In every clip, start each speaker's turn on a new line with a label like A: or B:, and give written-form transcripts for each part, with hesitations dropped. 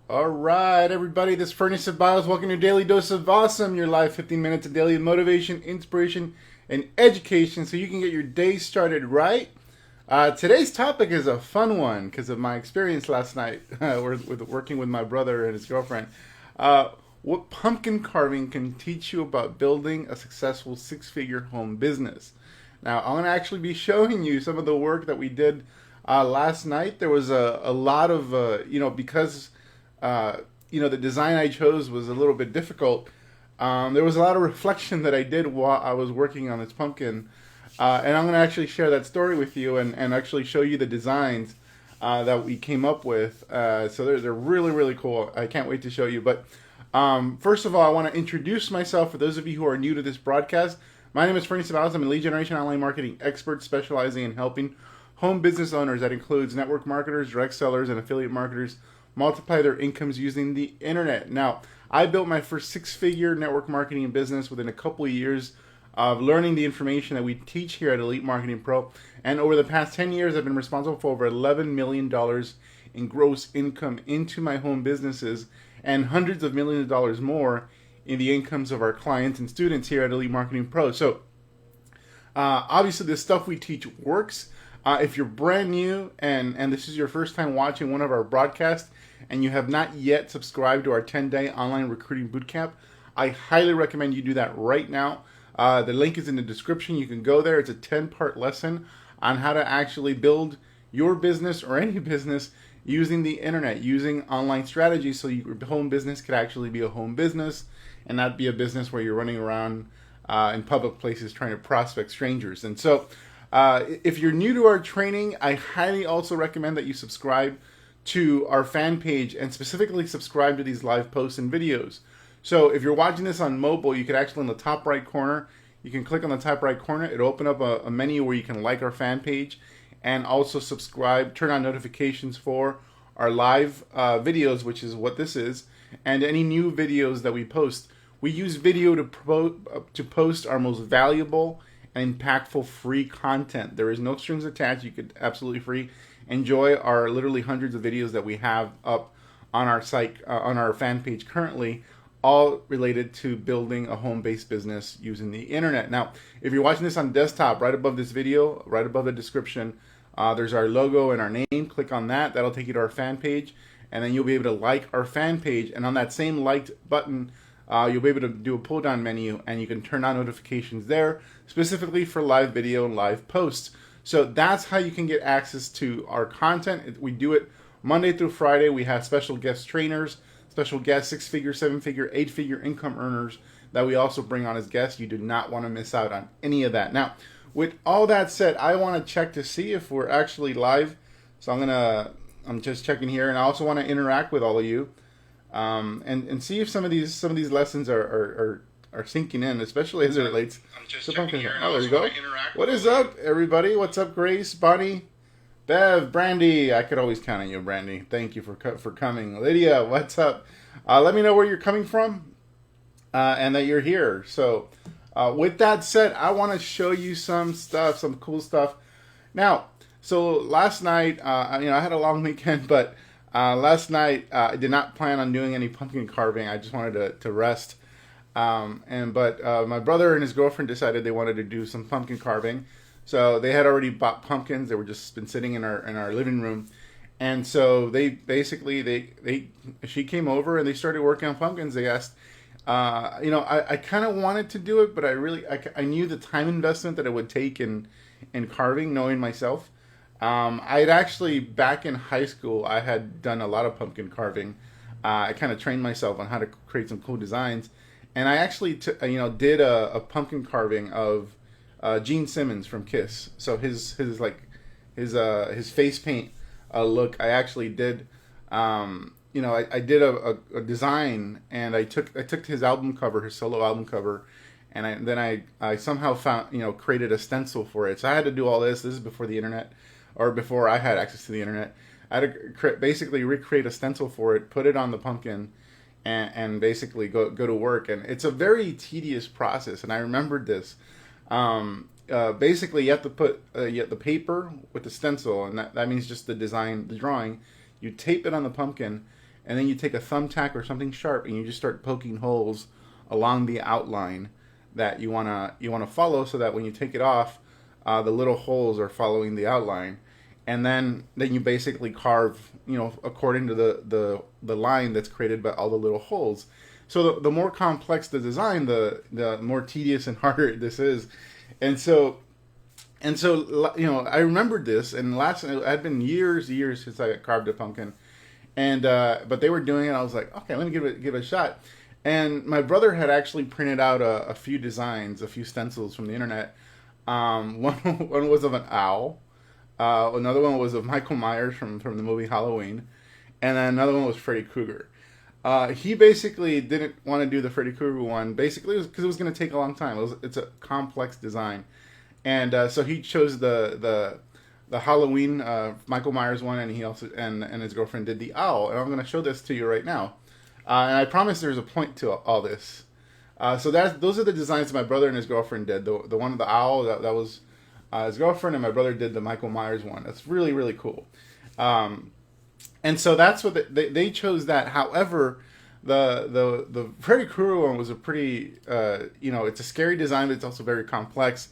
A: All right, everybody, this is Ferny Ceballos. Welcome to your Daily Dose of Awesome, your live 15 minutes of daily motivation, inspiration, and education so you can get your day started right. Today's topic is a fun one because of my experience last night with working with my brother and his girlfriend. What pumpkin carving can teach you about building a successful six-figure home business. Now, I'm going to actually be showing you some of the work that we did last night. There was a lot of, because the design I chose was a little bit difficult. There was a lot of reflection that I did while I was working on this pumpkin. And I'm going to actually share that story with you and actually show you the designs that we came up with. So they're really, really cool. I can't wait to show you. But first of all, I want to introduce myself for those of you who are new to this broadcast. My name is Ferny Ceballos. I'm a lead generation online marketing expert specializing in helping home business owners. That includes network marketers, direct sellers, and affiliate marketers multiply their incomes using the internet. Now, I built my first six-figure network marketing business within a couple of years of learning the information that we teach here at Elite Marketing Pro. And over the past 10 years, I've been responsible for over $11 million in gross income into my home businesses and hundreds of millions of dollars more in the incomes of our clients and students here at Elite Marketing Pro. So obviously the stuff we teach works. If you're brand new and this is your first time watching one of our broadcasts and you have not yet subscribed to our 10-day online recruiting bootcamp, I highly recommend you do that right now. The link is in the description. You can go there. It's a 10-part lesson on how to actually build your business or any business using the internet, using online strategies so your home business could actually be a home business and not be a business where you're running around in public places trying to prospect strangers. And so if you're new to our training, I highly also recommend that you subscribe to our fan page and specifically subscribe to these live posts and videos. So if you're watching this on mobile, you can actually in the top right corner, you can click on the top right corner. It'll open up a menu where you can like our fan page and also subscribe, turn on notifications for our live videos, which is what this is, and any new videos that we post. We use video to post our most valuable and impactful free content. There is no strings attached. You could absolutely free enjoy our literally hundreds of videos that we have up on our site, on our fan page currently, all related to building a home-based business using the internet. Now, if you're watching this on desktop, right above this video, right above the description, there's our logo and our name. Click on that. That'll take you to our fan page, and then you'll be able to like our fan page. And on that same liked button, you'll be able to do a pull-down menu, and you can turn on notifications there, specifically for live video and live posts. So that's how you can get access to our content. We do it Monday through Friday. We have special guest trainers, special guest six-figure, seven-figure, eight-figure income earners that we also bring on as guests. You do not want to miss out on any of that. Now, with all that said, I want to check to see if we're actually live. So I'm just checking here, and I also want to interact with all of you. And see if some of these lessons are sinking in, especially as it relates to pumpkin. Oh, there you go. What is up, everybody? What's up, Grace, Bonnie, Bev, Brandy? I could always count on you, Brandy. Thank you for coming. Lydia, what's up? Let me know where you're coming from and that you're here. So with that said, I want to show you some stuff, some cool stuff. Now, so last night, I had a long weekend, but last night, I did not plan on doing any pumpkin carving. I just wanted to rest. But my brother and his girlfriend decided they wanted to do some pumpkin carving. So they had already bought pumpkins. They were just been sitting in our living room. And so they basically, she came over and they started working on pumpkins. They asked, I kind of wanted to do it, but I knew the time investment that it would take in carving, knowing myself. I had actually, back in high school, I had done a lot of pumpkin carving. I kind of trained myself on how to create some cool designs. And I actually, did a pumpkin carving of Gene Simmons from Kiss. So his face paint look, I actually did, I did a design, and I took his album cover, his solo album cover, and then I somehow found, created a stencil for it. So I had to do all this. This is before the internet. Or before I had access to the internet. I had to basically recreate a stencil for it, put it on the pumpkin, and basically go to work. And it's a very tedious process, and I remembered this. Basically, you have to put the paper with the stencil, and that means just the design, the drawing. You tape it on the pumpkin, and then you take a thumbtack or something sharp and you just start poking holes along the outline that you wanna follow, so that when you take it off, the little holes are following the outline, and then you basically carve, according to the line that's created by all the little holes. So the more complex the design, the more tedious and harder this is, and so I remembered this, and it had been years since I carved a pumpkin, and but they were doing it. I was like, okay, let me give it a shot. And my brother had actually printed out a few designs, a few stencils from the internet. One was of an owl. Another one was of Michael Myers from the movie Halloween. And then another one was Freddy Krueger. He basically didn't want to do the Freddy Krueger one, basically because it was going to take a long time. It's a complex design. And so he chose the Halloween Michael Myers one, and he also and his girlfriend did the owl. And I'm going to show this to you right now. And I promise there's a point to all this. So those are the designs that my brother and his girlfriend did. The one of the owl, that was his girlfriend, and my brother did the Michael Myers one. That's really, really cool. And so that's what they chose that. However, the Freddy Krueger one was a pretty, it's a scary design, but it's also very complex.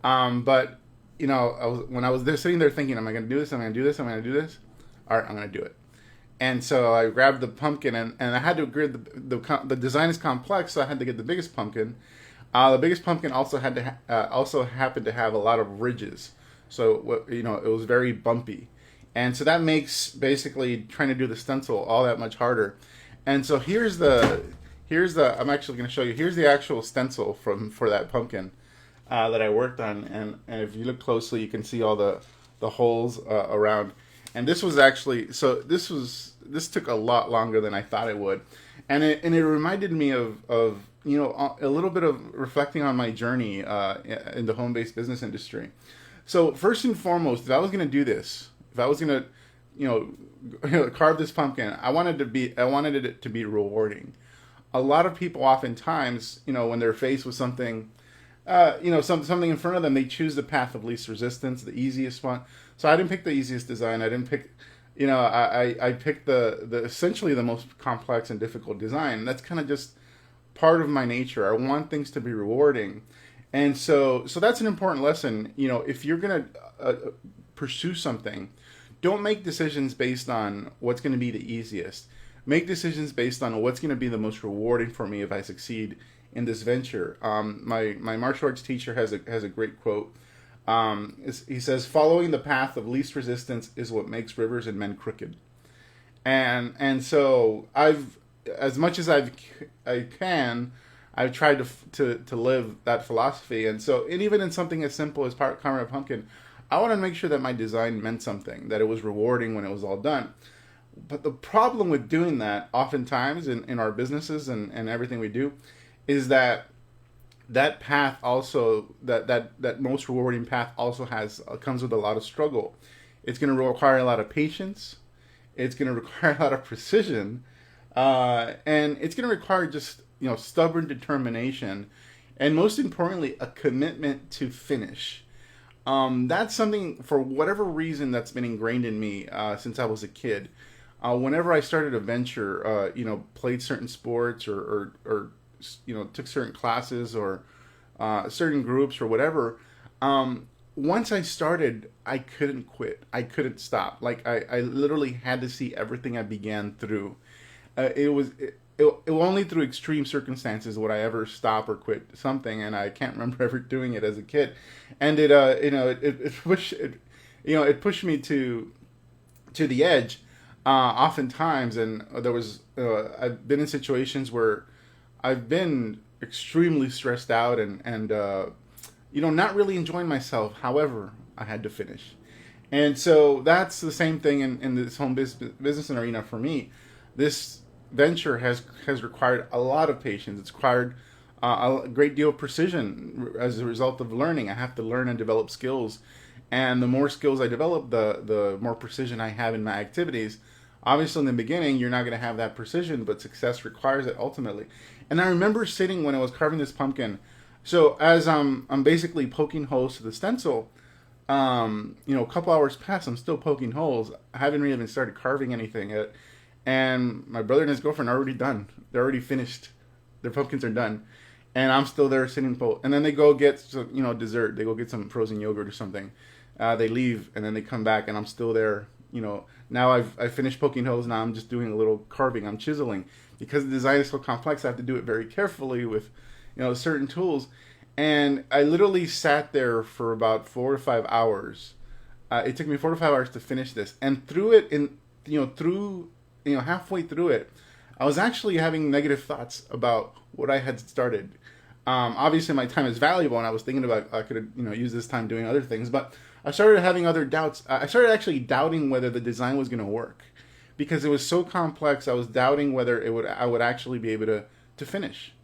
A: But when I was there sitting there thinking, am I going to do this? Am I going to do this? Am I going to do this? All right, I'm going to do it. And so I grabbed the pumpkin, and I had to agree the design is complex, so I had to get the biggest pumpkin. The biggest pumpkin also happened to have a lot of ridges, so it was very bumpy, and so that makes basically trying to do the stencil all that much harder. And so here's the I'm actually going to show you. Here's the actual stencil for that pumpkin that I worked on, and if you look closely, you can see all the holes around. And this was actually this took a lot longer than I thought it would, and it reminded me of a little bit of reflecting on my journey in the home-based business industry. So first and foremost, if I was going to do this, if I was going to carve this pumpkin, I wanted it to be rewarding. A lot of people oftentimes, when they're faced with something, something in front of them, they choose the path of least resistance, the easiest one. So I didn't pick the easiest design. I didn't pick, I picked the essentially the most complex and difficult design. That's kind of just part of my nature. I want things to be rewarding. And so that's an important lesson. If you're going to pursue something, don't make decisions based on what's going to be the easiest. Make decisions based on what's going to be the most rewarding for me if I succeed in this venture. My martial arts teacher has a great quote. He says, "Following the path of least resistance is what makes rivers and men crooked." And so as much as I've tried to live that philosophy. And even in something as simple as carving a pumpkin, I want to make sure that my design meant something, that it was rewarding when it was all done. But the problem with doing that, oftentimes in our businesses and everything we do, is that path also, that most rewarding path also comes with a lot of struggle. It's going to require a lot of patience. It's going to require a lot of precision, and it's going to require just stubborn determination, and most importantly, a commitment to finish. That's something, for whatever reason, that's been ingrained in me since I was a kid. Whenever I started a venture, played certain sports or took certain classes or certain groups or whatever, once I started, I couldn't quit. I couldn't stop. Like I literally had to see everything I began through. It only through extreme circumstances would I ever stop or quit something, and I can't remember ever doing it as a kid. And it pushed me to the edge, oftentimes. And I've been in situations where I've been extremely stressed out and not really enjoying myself. However, I had to finish. And so that's the same thing in this home business arena for me. This venture has required a lot of patience. It's required a great deal of precision as a result of learning. I have to learn and develop skills. And the more skills I develop, the more precision I have in my activities. Obviously, in the beginning, you're not going to have that precision, but success requires it ultimately. And I remember sitting when I was carving this pumpkin. So as I'm basically poking holes to the stencil, a couple hours pass, I'm still poking holes. I haven't really even started carving anything yet. and my brother and his girlfriend are already done. They're already finished. Their pumpkins are done, and I'm still there sitting. And then they go get some, dessert. They go get some frozen yogurt or something. They leave, and then they come back, and I'm still there. Now I finished poking holes. Now I'm just doing a little carving. I'm chiseling because the design is so complex. I have to do it very carefully with, certain tools. And I literally sat there for about 4 to 5 hours. It took me 4 to 5 hours to finish this, and through it, halfway through it, I was actually having negative thoughts about what I had started. Obviously, my time is valuable, and I was thinking about I could use this time doing other things. But I started having other doubts. I started actually doubting whether the design was going to work because it was so complex. I was doubting whether I would actually be able to finish.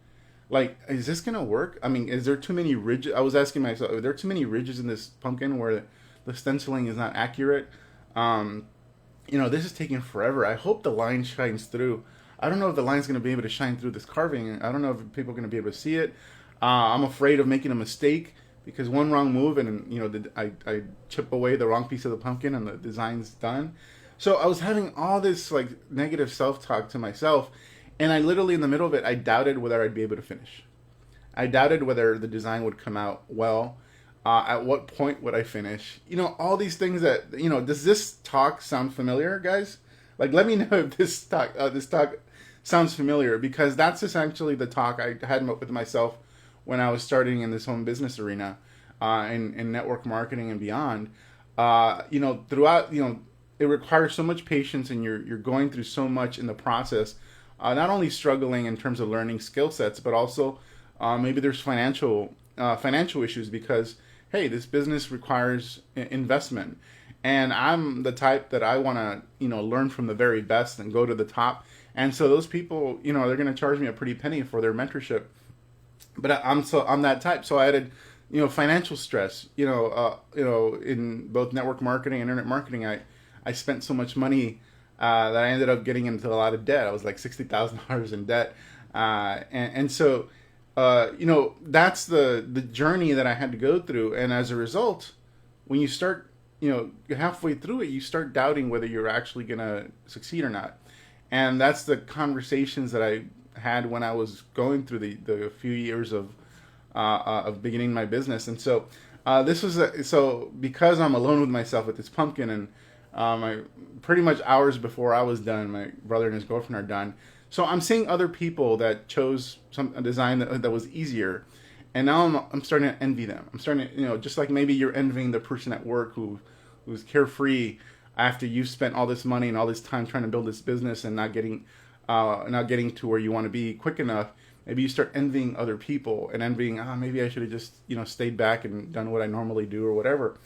A: Like, is this going to work? I mean, is there too many ridges? I was asking myself, are there too many ridges in this pumpkin where the stenciling is not accurate? This is taking forever. I hope the line shines through. I don't know if the line's going to be able to shine through this carving. I don't know if people are going to be able to see it. I'm afraid of making a mistake because one wrong move and I chip away the wrong piece of the pumpkin and the design's done. So I was having all this like negative self-talk to myself, and I literally in the middle of it I doubted whether I'd be able to finish. I doubted whether the design would come out well. At what point would I finish? All these things that does this talk sound familiar, guys? Like, let me know if this talk sounds familiar, because that's essentially the talk I had with myself when I was starting in this home business arena, in network marketing and beyond. Throughout, it requires so much patience, and you're going through so much in the process. Not only struggling in terms of learning skill sets, but also maybe there's financial issues because, hey, this business requires investment. And I'm the type that I want to, learn from the very best and go to the top. And so those people, they're going to charge me a pretty penny for their mentorship. But I'm that type. So I added, financial stress. In both network marketing and internet marketing, I spent so much money that I ended up getting into a lot of debt. I was like $60,000 in debt, so that's the journey that I had to go through. And as a result, when you start, halfway through it, you start doubting whether you're actually going to succeed or not. And that's the conversations that I had when I was going through the few years of beginning my business. And so this was because I'm alone with myself with this pumpkin, and my pretty much hours before I was done, my brother and his girlfriend are done. So I'm seeing other people that chose a design that was easier, and now I'm starting to envy them. I'm starting to, just like maybe you're envying the person at work who's carefree after you've spent all this money and all this time trying to build this business and not getting to where you want to be quick enough. Maybe you start envying other people and envying, maybe I should have just stayed back and done what I normally do or whatever.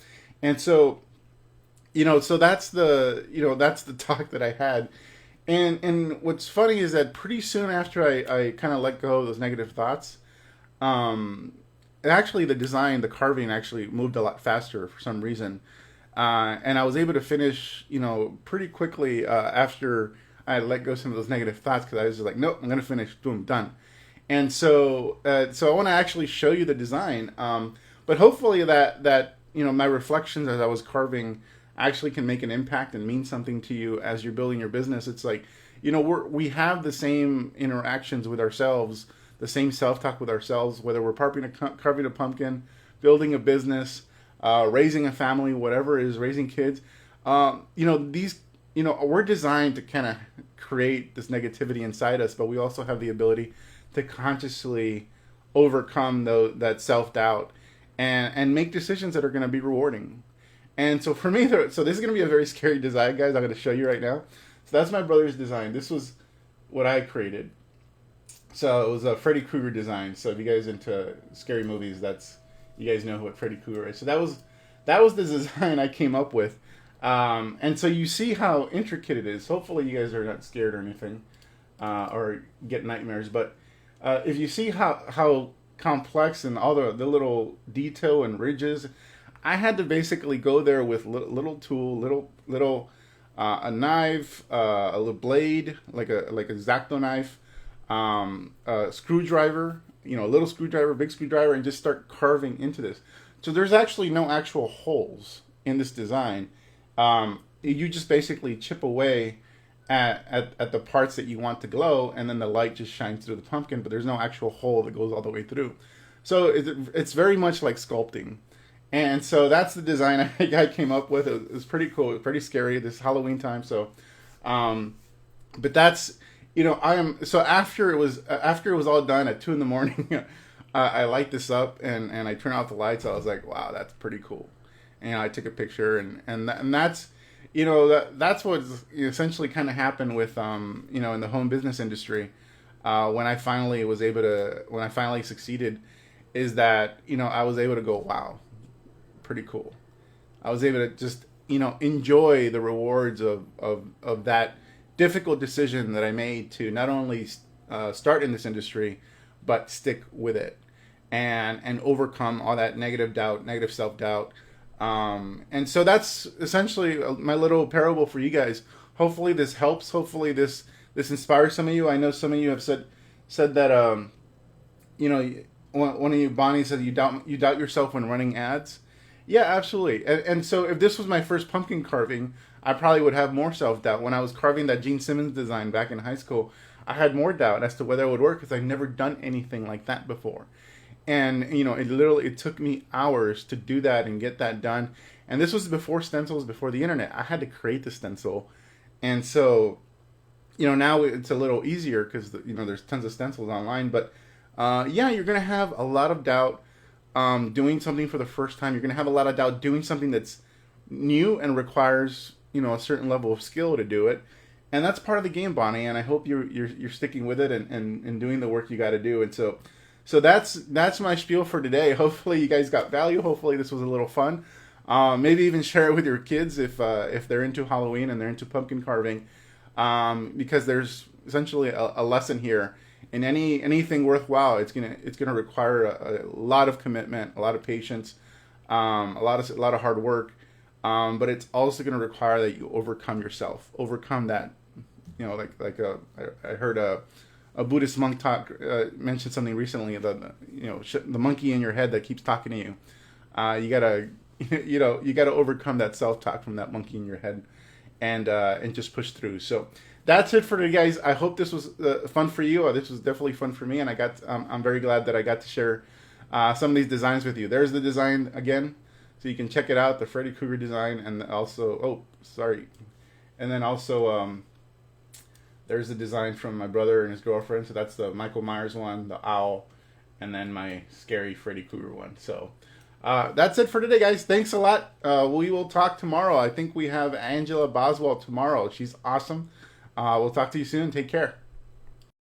A: And so so that's the talk that I had. And what's funny is that pretty soon after I kind of let go of those negative thoughts, actually the carving actually moved a lot faster for some reason. And I was able to finish, pretty quickly after I let go of some of those negative thoughts, because I was just like, nope, I'm going to finish, boom, done. And so I want to actually show you the design. But hopefully that my reflections as I was carving actually can make an impact and mean something to you as you're building your business. It's like, we have the same interactions with ourselves, the same self-talk with ourselves, whether we're carving a pumpkin, building a business, raising a family, whatever it is, raising kids. We're designed to kind of create this negativity inside us, but we also have the ability to consciously overcome that self-doubt and make decisions that are going to be rewarding. And so for me, so this is going to be a very scary design, guys. I'm going to show you right now. So that's my brother's design. This was what I created. So it was a Freddy Krueger design. So if you guys into scary movies, you guys know what Freddy Krueger is. So that was the design I came up with. And so you see how intricate it is. Hopefully you guys are not scared or anything, or get nightmares. But if you see how complex and all the little detail and ridges, I had to basically go there with little tool, a knife, a little blade, like a X-Acto knife, a screwdriver, a little screwdriver, big screwdriver, and just start carving into this. So there's actually no actual holes in this design. You just basically chip away at the parts that you want to glow, and then the light just shines through the pumpkin, but there's no actual hole that goes all the way through. So it's very much like sculpting. And so that's the design I came up with. It was pretty cool. It was pretty scary. This Halloween time. So, but that's, I am, so after it was all done at 2 in the morning, I light this up and I turn out the lights. I was like, wow, that's pretty cool. And I took a picture and that's, that's what essentially kind of happened with, in the home business industry. When I finally succeeded, is that, I was able to go, wow, pretty cool. I was able to just, enjoy the rewards of that difficult decision that I made to not only start in this industry, but stick with it and overcome all that negative doubt, negative self-doubt. And so that's essentially my little parable for you guys. Hopefully this helps. Hopefully this inspires some of you. I know some of you have said that, one of you, Bonnie, said you doubt yourself when running ads. Yeah, absolutely. And so if this was my first pumpkin carving, I probably would have more self-doubt. When I was carving that Gene Simmons design back in high school, I had more doubt as to whether it would work because I'd never done anything like that before. And, it took me hours to do that and get that done. And this was before stencils, before the internet. I had to create the stencil. And so, now it's a little easier because, there's tons of stencils online. But, you're going to have a lot of doubt doing something for the first time. You're going to have a lot of doubt doing something that's new and requires, a certain level of skill to do it. And that's part of the game, Bonnie. And I hope you're sticking with it and doing the work you got to do. And so that's my spiel for today. Hopefully you guys got value. Hopefully this was a little fun. Maybe even share it with your kids if they're into Halloween and they're into pumpkin carving, because there's essentially a lesson here. In anything worthwhile, it's gonna require a lot of commitment, a lot of patience, a lot of hard work, but it's also gonna require that you overcome yourself, overcome that. I heard a Buddhist monk mentioned something recently. The monkey in your head that keeps talking to you. You gotta you gotta overcome that self-talk from that monkey in your head, and just push through. So that's it for today, guys. I hope this was fun for you. This was definitely fun for me, and I'm very glad that I got to share some of these designs with you. There's the design again, so you can check it out. The Freddy Krueger design, and also and then also. There's the design from my brother and his girlfriend. So that's the Michael Myers one, the owl, and then my scary Freddy Krueger one. So that's it for today, guys. Thanks a lot. We will talk tomorrow. I think we have Angela Boswell tomorrow. She's awesome. We'll talk to you soon. Take care.